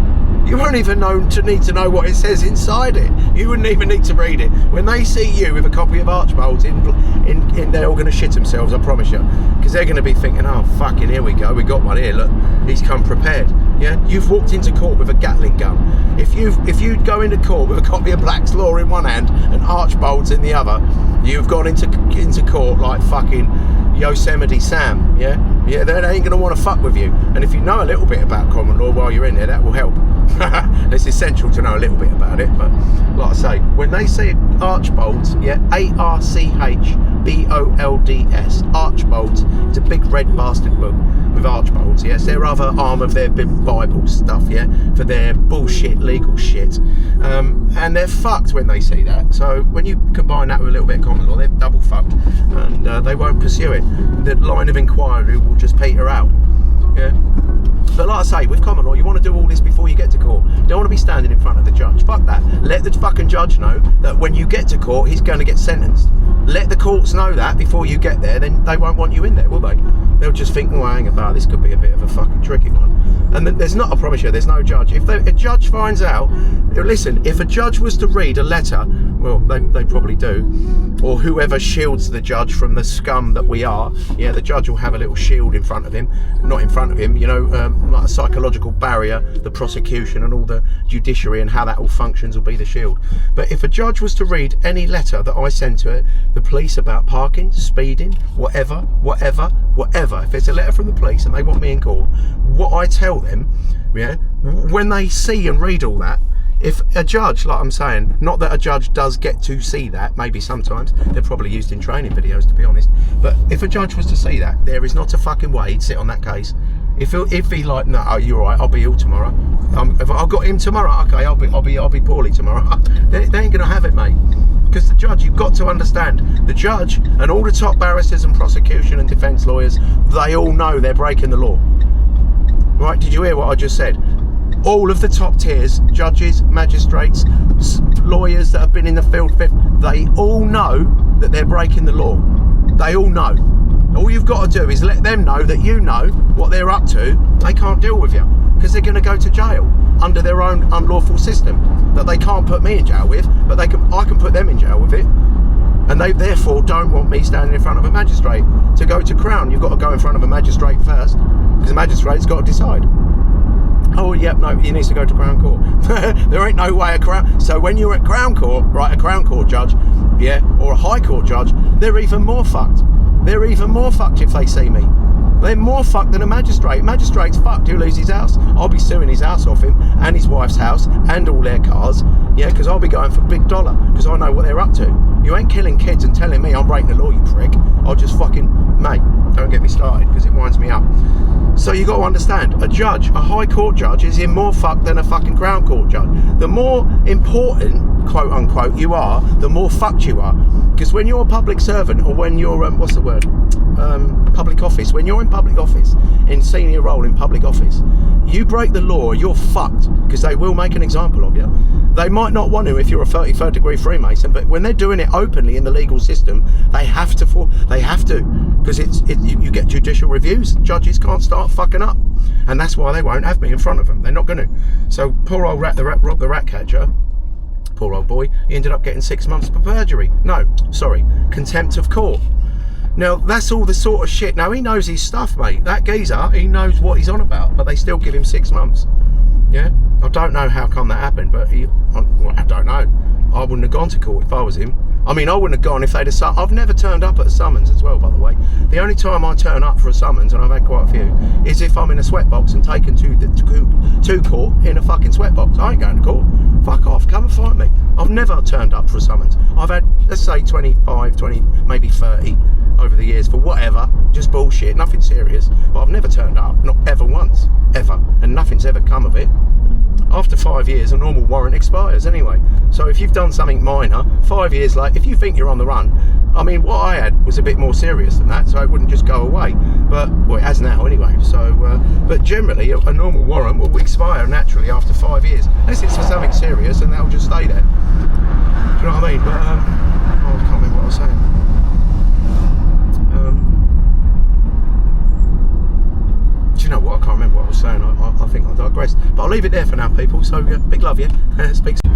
You won't even need to know what it says inside it. You wouldn't even need to read it. When they see you with a copy of Archbold's they're all going to shit themselves, I promise you, because they're going to be thinking, oh fucking, here we go, we got one here, look, he's come prepared. Yeah, you've walked into court with a Gatling gun. If you go into court with a copy of Black's Law in one hand and Archbold's in the other, you've gone into court like fucking Yosemite Sam. Yeah, they ain't gonna want to fuck with you. And if you know a little bit about common law while you're in there, that will help. It's essential to know a little bit about it. But like I say, when they say Archbold's, yeah, Archbold's, Archbold's, it's a big red bastard book with Archbold's. Yes, their other arm of their Bible stuff, yeah, for their bullshit legal shit. And they're fucked when they see that. So when you combine that with a little bit of common law, they're double fucked, and they won't pursue it. The line of inquiry will just peter out. Yeah. But like I say, with common law, you want to do all this before you get to court. You don't want to be standing in front of the judge. Fuck that. Let the fucking judge know that when you get to court, he's going to get sentenced. Let the courts know that before you get there, then they won't want you in there, will they? They'll just think, well, hang about, this could be a bit of a fucking tricky one. And then there's not, I promise you, there's no judge. If a judge finds out, listen, if a judge was to read a letter, well, they probably do, or whoever shields the judge from the scum that we are, yeah, the judge will have a little shield in front of him, not in front of him, you know, like a psychological barrier, the prosecution and all the judiciary and how that all functions will be the shield. But if a judge was to read any letter that I send to the police about parking, speeding, whatever, if it's a letter from the police and they want me in court, what I tell them, yeah, when they see and read all that, if a judge, like I'm saying, not that a judge does get to see that, maybe sometimes, they're probably used in training videos to be honest, but if a judge was to see that, there is not a fucking way he'd sit on that case. If he like, no, you're right, I'll be ill tomorrow. If I've got him tomorrow, okay, I'll be poorly tomorrow. They ain't gonna have it, mate. Because the judge, you've got to understand, the judge and all the top barristers and prosecution and defence lawyers, they all know they're breaking the law. Right? Did you hear what I just said? All of the top tiers, judges, magistrates, lawyers that have been in the field, they all know that they're breaking the law. They all know. All you've got to do is let them know that you know what they're up to. They can't deal with you because they're going to go to jail under their own unlawful system that they can't put me in jail with, but I can put them in jail with it. And they therefore don't want me standing in front of a magistrate. To go to Crown, you've got to go in front of a magistrate first, because the magistrate's got to decide. Oh, yep, no, he needs to go to Crown Court. There ain't no way a Crown... So when you're at Crown Court, right, a Crown Court judge, yeah, or a High Court judge, they're even more fucked. They're even more fucked if they see me. They're more fucked than a magistrate. Magistrate's fucked, he'll lose his house. I'll be suing his house off him, and his wife's house, and all their cars, yeah, because I'll be going for big dollar, because I know what they're up to. You ain't killing kids and telling me I'm breaking the law, you prick. I'll just fucking... Mate, don't get me started, because it winds me up. So you got to understand, a judge, a High Court judge, is in more fuck than a fucking Crown Court judge. The more important, quote unquote, you are, the more fucked you are. Because when you're a public servant, or when you're, what's the word? Public office. When you're in public office, in senior role in public office, you break the law, you're fucked, because they will make an example of you. They might not want to if you're a 33rd degree Freemason, but when they're doing it openly in the legal system, they have to, because you get judicial reviews. Judges can't start fucking up, and that's why they won't have me in front of them. They're not going to. So poor old Rob the rat catcher, poor old boy, he ended up getting 6 months for perjury. No, sorry, contempt of court. Now, that's all the sort of shit. Now, he knows his stuff, mate. That geezer, he knows what he's on about, but they still give him 6 months. Yeah? I don't know how come that happened, but I don't know. I wouldn't have gone to court if I was him. I mean, I wouldn't have gone if they'd have... I've never turned up at a summons as well, by the way. The only time I turn up for a summons, and I've had quite a few, is if I'm in a sweatbox and taken to court in a fucking sweatbox. I ain't going to court. Fuck off, come and fight me. I've never turned up for a summons. I've had, let's say, 25, 20, maybe 30 over the years for whatever, just bullshit, nothing serious. But I've never turned up, not ever once, ever, and nothing's ever come of it. After 5 years, a normal warrant expires anyway. So if you've done something minor, 5 years later, if you think you're on the run, I mean, what I had was a bit more serious than that, so it wouldn't just go away. But, well, it has now anyway. So, but generally, a normal warrant will expire naturally after 5 years. Unless it's for something serious, and they'll just stay there. Do you know what I mean? But, I can't remember what I was saying. Do you know what? I can't remember what I was saying. I think I digressed. But I'll leave it there for now, people. So, big love, yeah? Speak soon.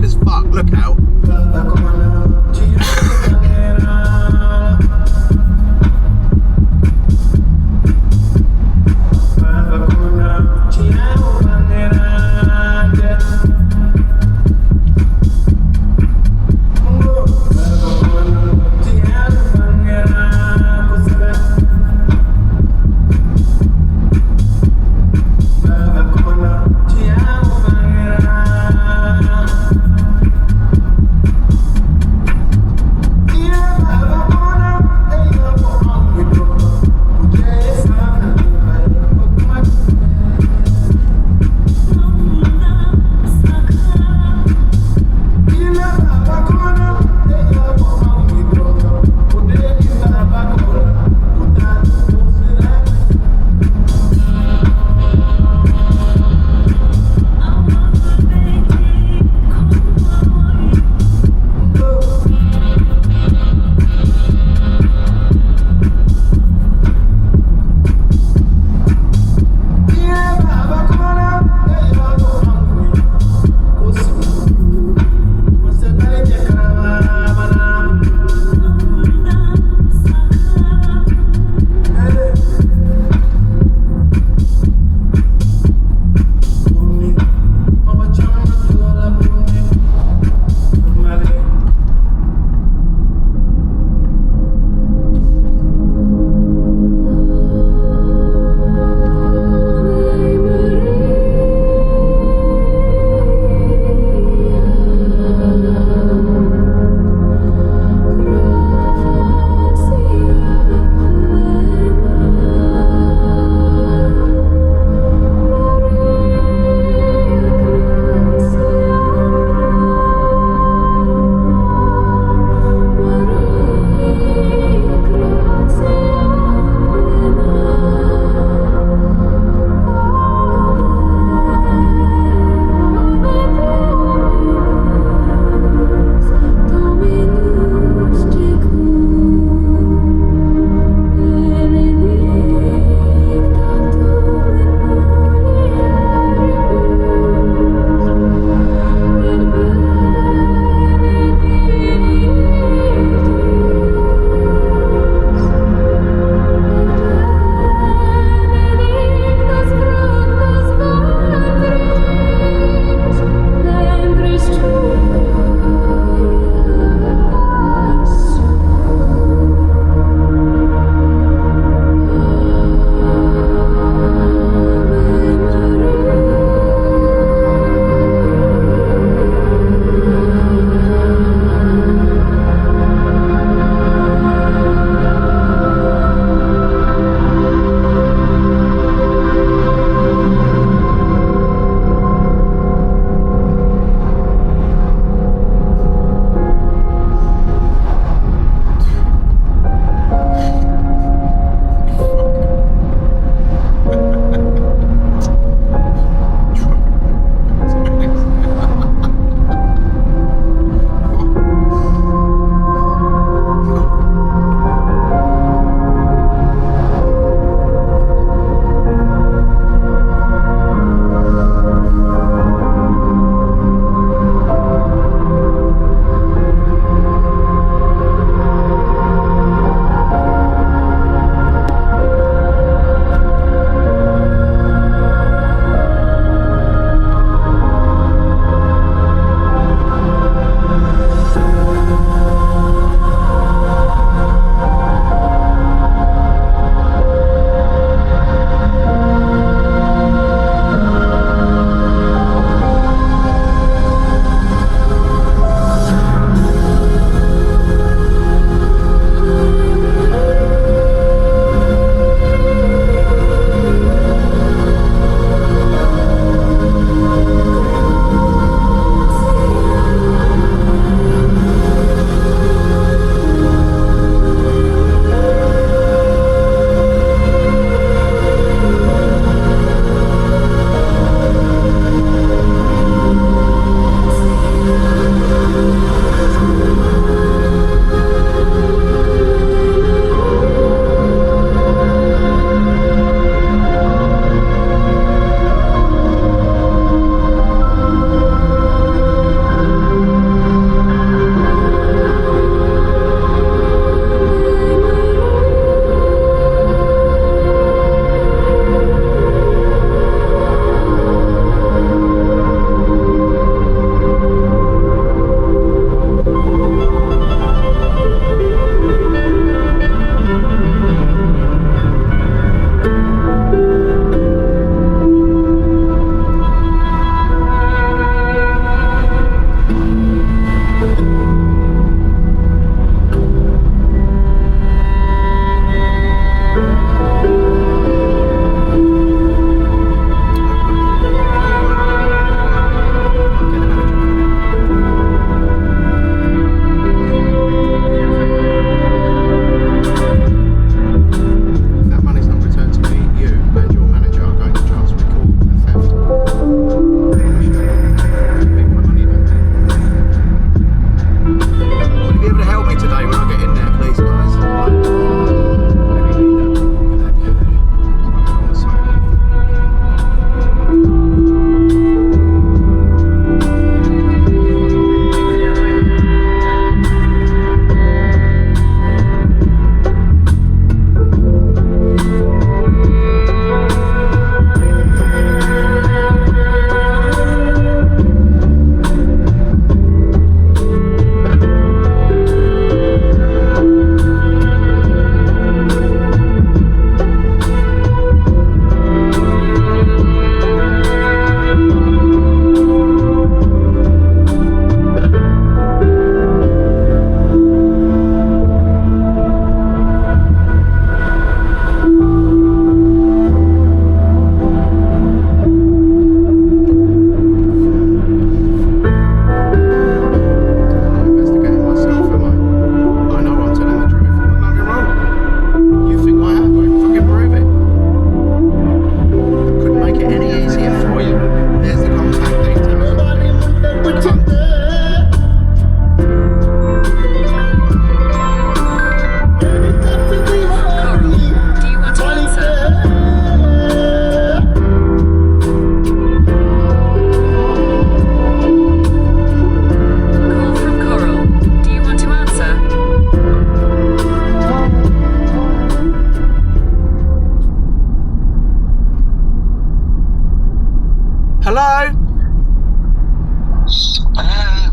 as fuck. Look out.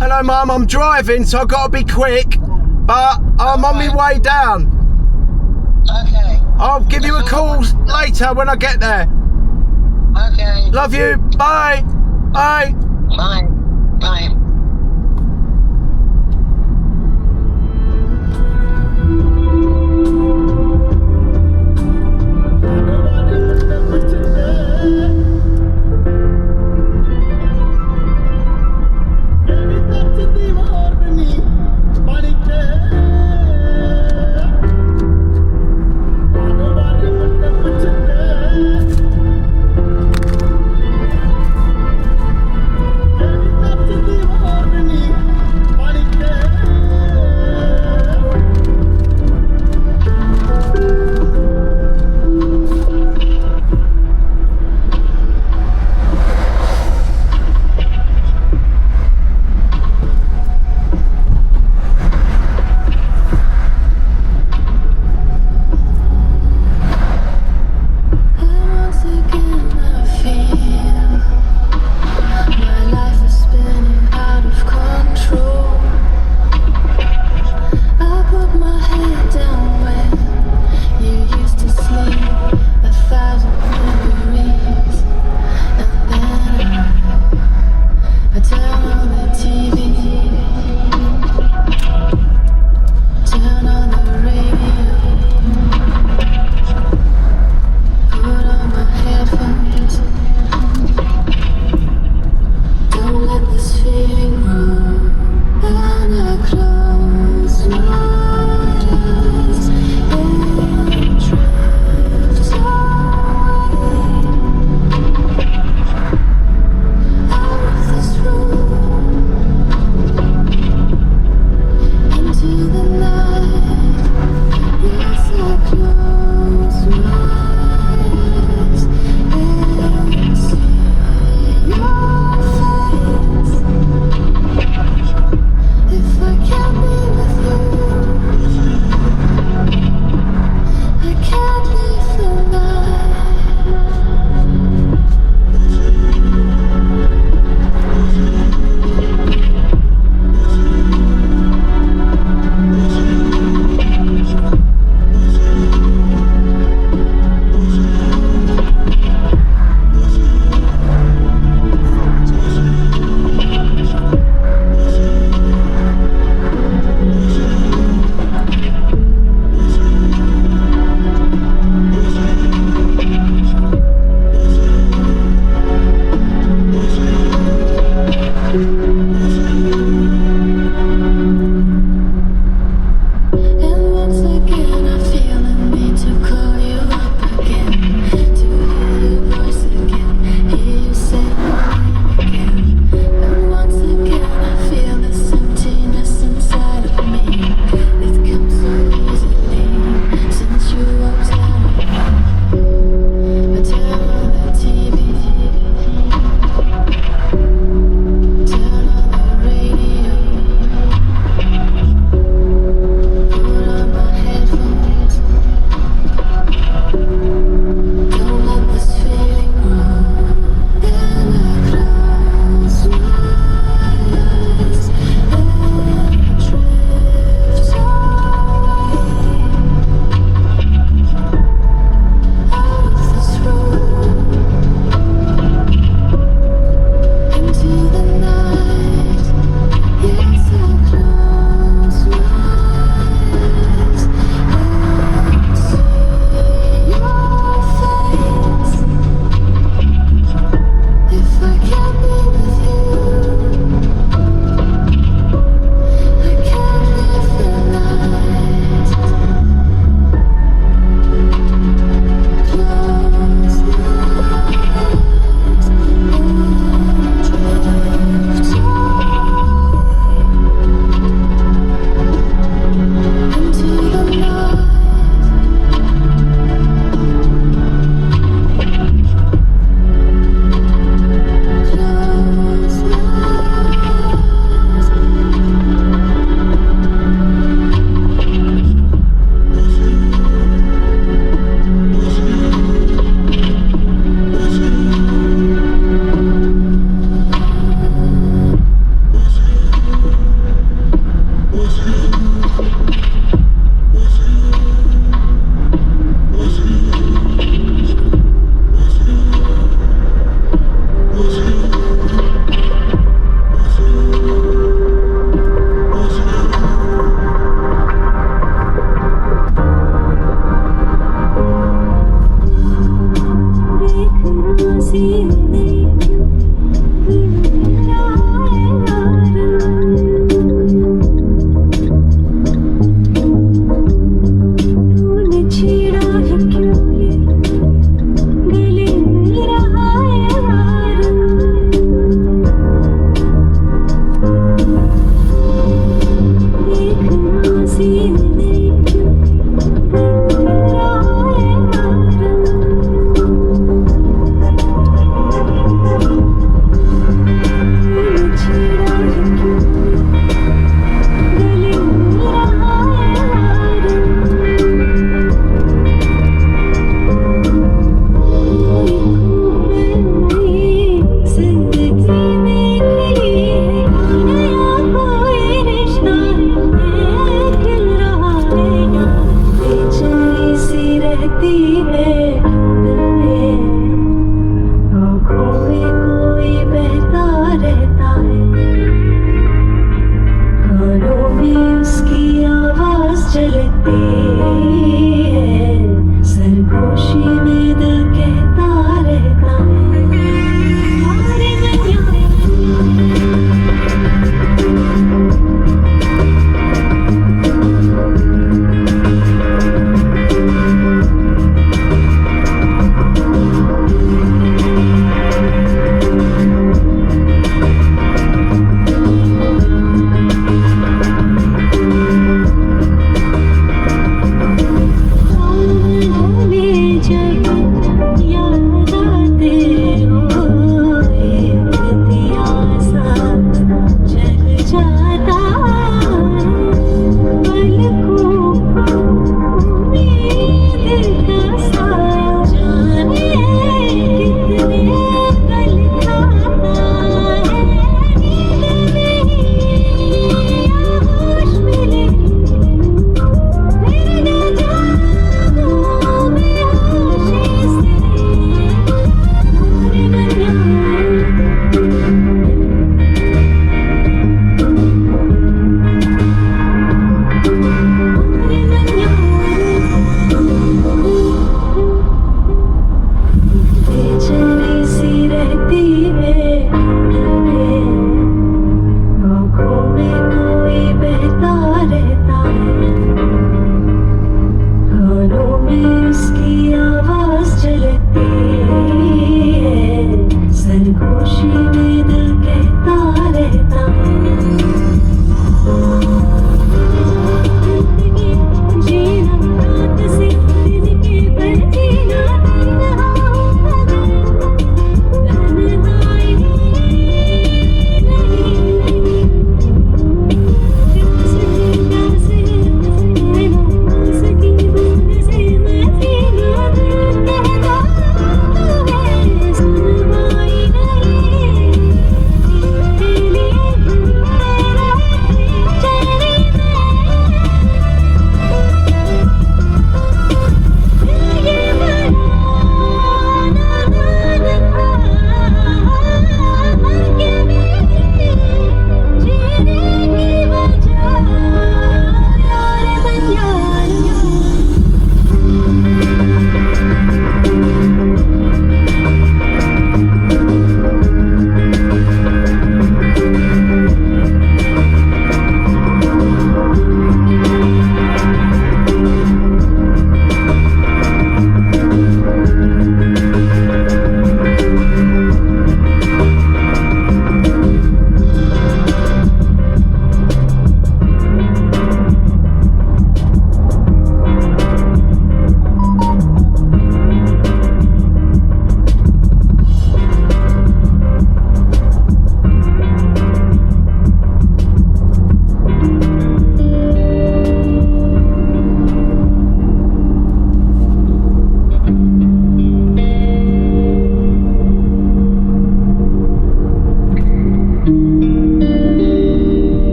Hello, Mum. I'm driving, so I've got to be quick. But I'm on my way down. Okay. I'll give you a call later when I get there. Okay. Love you. Bye. Bye. Bye. Bye.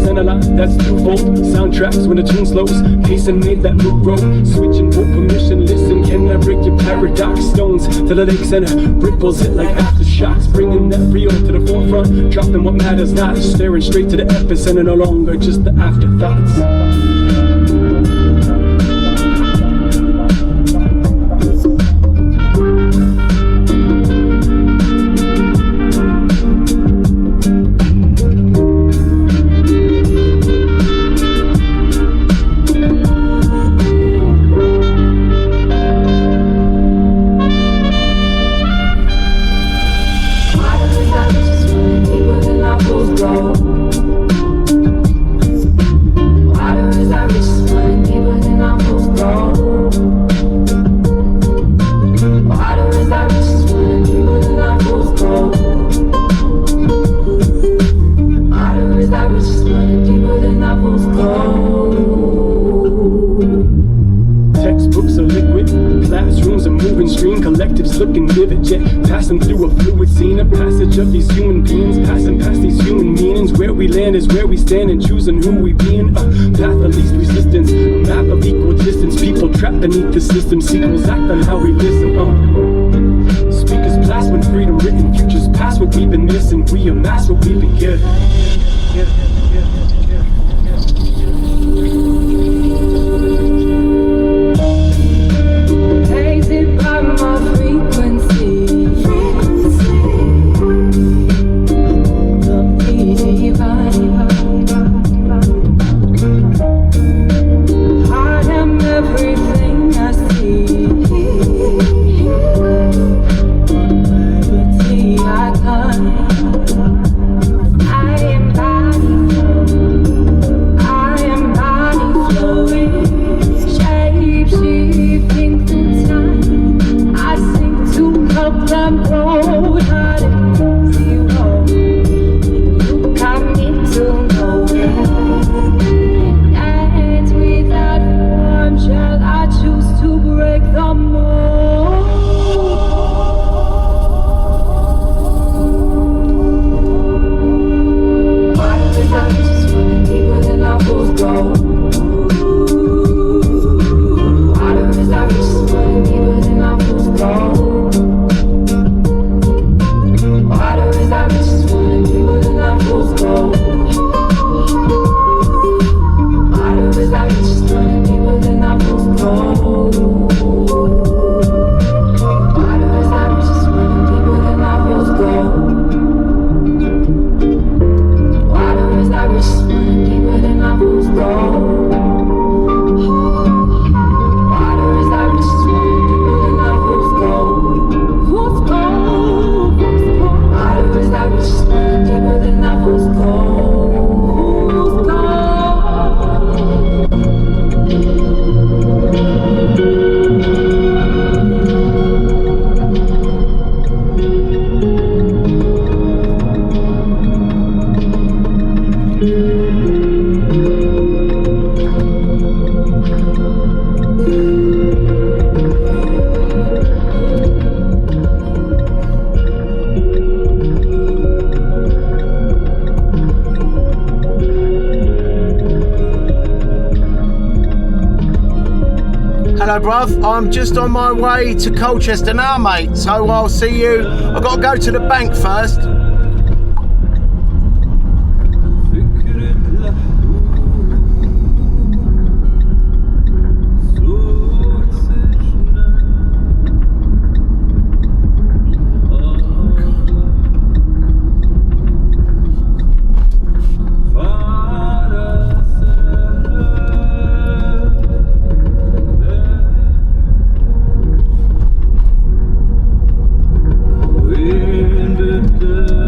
and a lot that's twofold. Soundtracks when the tune slows, pacing made that move road. Switching for permission, listen, can I break your paradox? Stones to the lakes and ripples hit like aftershocks, bringing that real to the forefront, dropping what matters not, staring straight to the epicenter, no longer just the afterthoughts. Textbooks are liquid, classrooms are moving stream, collectives looking vivid, yet passing through a fluid scene, a passage of these human beings, passing past these human meanings. Where we land is where we stand, and choosing who we being. A path of least resistance, a map of equal distance. People trapped beneath the system, sequels act on how we listen. Speakers blast when freedom written, futures past what we've been missing. We amass what we've been given. Hello bruv, I'm just on my way to Colchester now mate, so I'll see you. I've got to go to the bank first. Wind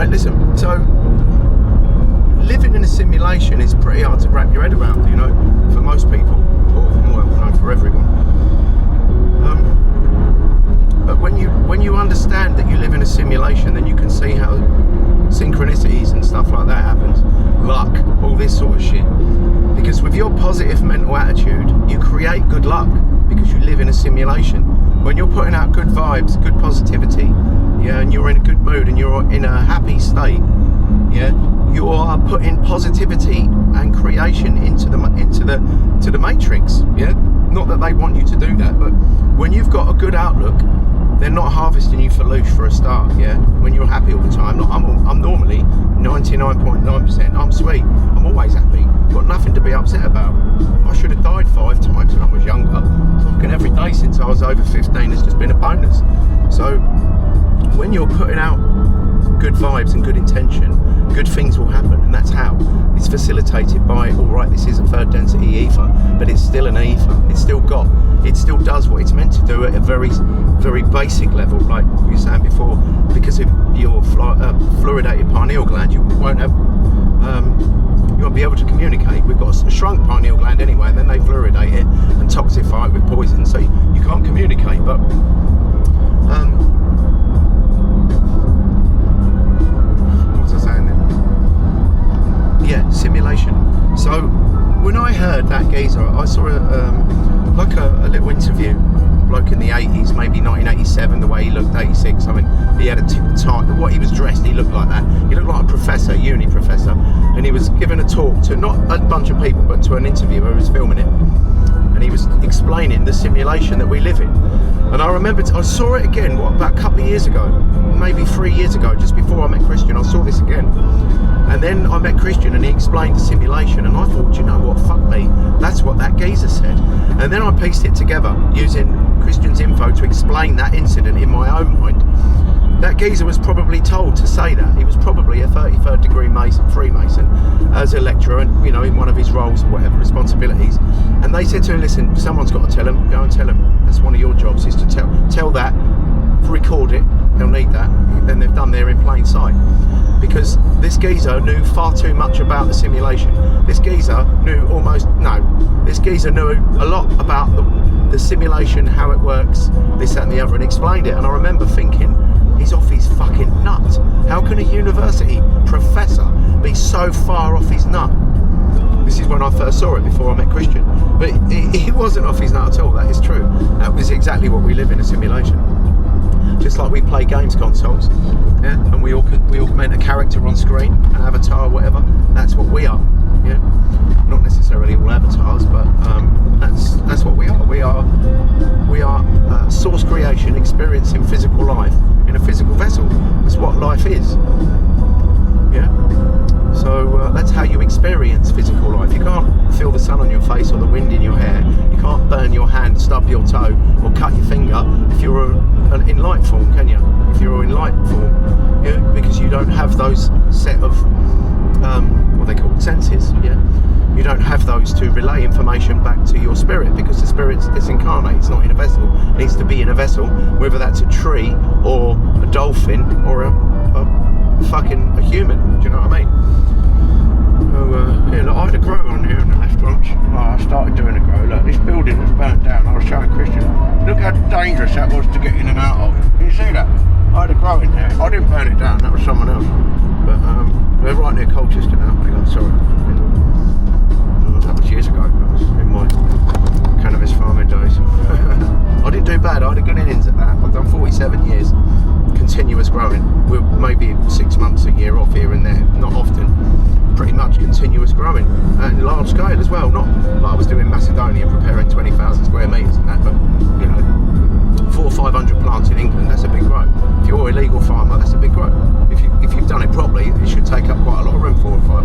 right, listen, so living in a simulation is pretty hard to wrap your head around, you know, for most people, or well, no, for everyone. But when you understand that you live in a simulation, then you can see how synchronicities and stuff like that happens, luck, all this sort of shit. Because with your positive mental attitude, you create good luck because you live in a simulation. When you're putting out good vibes, good positivity, yeah, and you're in a good mood and you're in a happy state, yeah, you are putting positivity and creation into the matrix, yeah. Not that they want you to do that, but when you've got a good outlook, they're not harvesting you for loose for a start, yeah. When you're happy all the time, like I'm normally 99.9%. I'm sweet. I'm always happy. Got nothing to be upset about. I should have died 5 times when I was younger. Fucking every day since I was over 15 has just been a bonus. So when you're putting out good vibes and good intention, good things will happen, and that's how it's facilitated by, all right, this is a third density ether, but it's still an ether. It still does what it's meant to do at a very, very basic level, like we were saying before. Because of your fluoridated pineal gland, you won't be able to communicate. We've got a shrunk pineal gland anyway, and then they fluoridate it and toxify it with poison, so you can't communicate. But yeah, simulation. So when I heard that geezer, I saw a little interview, bloke in the 80s, maybe 1987, the way he looked, 86. I mean, he had a tie, what he was dressed, he looked like that. He looked like a professor, uni professor, and he was giving a talk to not a bunch of people, but to an interviewer who was filming it, and he was explaining the simulation that we live in. And I remember, I saw it again, about a couple of years ago, maybe 3 years ago, just before I met Christian. I saw this again. And then I met Christian and he explained the simulation, and I thought, you know what, fuck me, that's what that geezer said. And then I pieced it together using Christian's info to explain that incident in my own mind. That geezer was probably told to say that. He was probably a 33rd degree Freemason as a lecturer, and you know, in one of his roles or whatever, responsibilities. And they said to him, listen, someone's got to tell him, go and tell him. That's one of your jobs, is to tell that, record it, they'll need that. Then they've done there in plain sight. Because this geezer knew far too much about the simulation. This geezer knew a lot about the simulation, how it works, this, that and the other, and explained it. And I remember thinking, he's off his fucking nut. How can a university professor be so far off his nut? This is when I first saw it, before I met Christian. But he wasn't off his nut at all, that is true. That was exactly what we live in, a simulation. Just like we play games consoles, yeah, and we augment a character on screen, an avatar, whatever. That's what we are, yeah. Not necessarily all avatars, but that's what we are. We are source creation, experiencing physical life in a physical vessel. That's what life is, yeah. So that's how you experience physical life. You can't feel the sun on your face or the wind in your hair. You can't burn your hand, stub your toe, or cut your finger if you're in light form, can you? If you're in light form, yeah, because you don't have those set of what they call senses, yeah. You don't have those to relay information back to your spirit, because the spirit's disincarnate. It's not in a vessel. It needs to be in a vessel, whether that's a tree or a dolphin or a human. Do you know what I mean? Yeah, look, I had a grow on here in the left lunch. I started doing a grow. Look, this building was burnt down. I was showing Christian. Look how dangerous that was to get in and out of. Can you see that? I had a grow in there. I didn't burn it down. That was someone else. But we're right near Colchester now. Hang on, sorry. That was years ago. That was in my cannabis farming days. I didn't do bad. I had a good innings at that. I've done 47 years. Continuous growing. We're maybe 6 months a year off here and there. Not often. Pretty much continuous growing, and large scale as well. Not like I was doing Macedonia, preparing 20,000 square metres and that, but you know, 400 or 500 plants in England, that's a big grow. If you're a legal farmer, that's a big grow. If you've done it properly, it should take up quite a lot of room, 400 or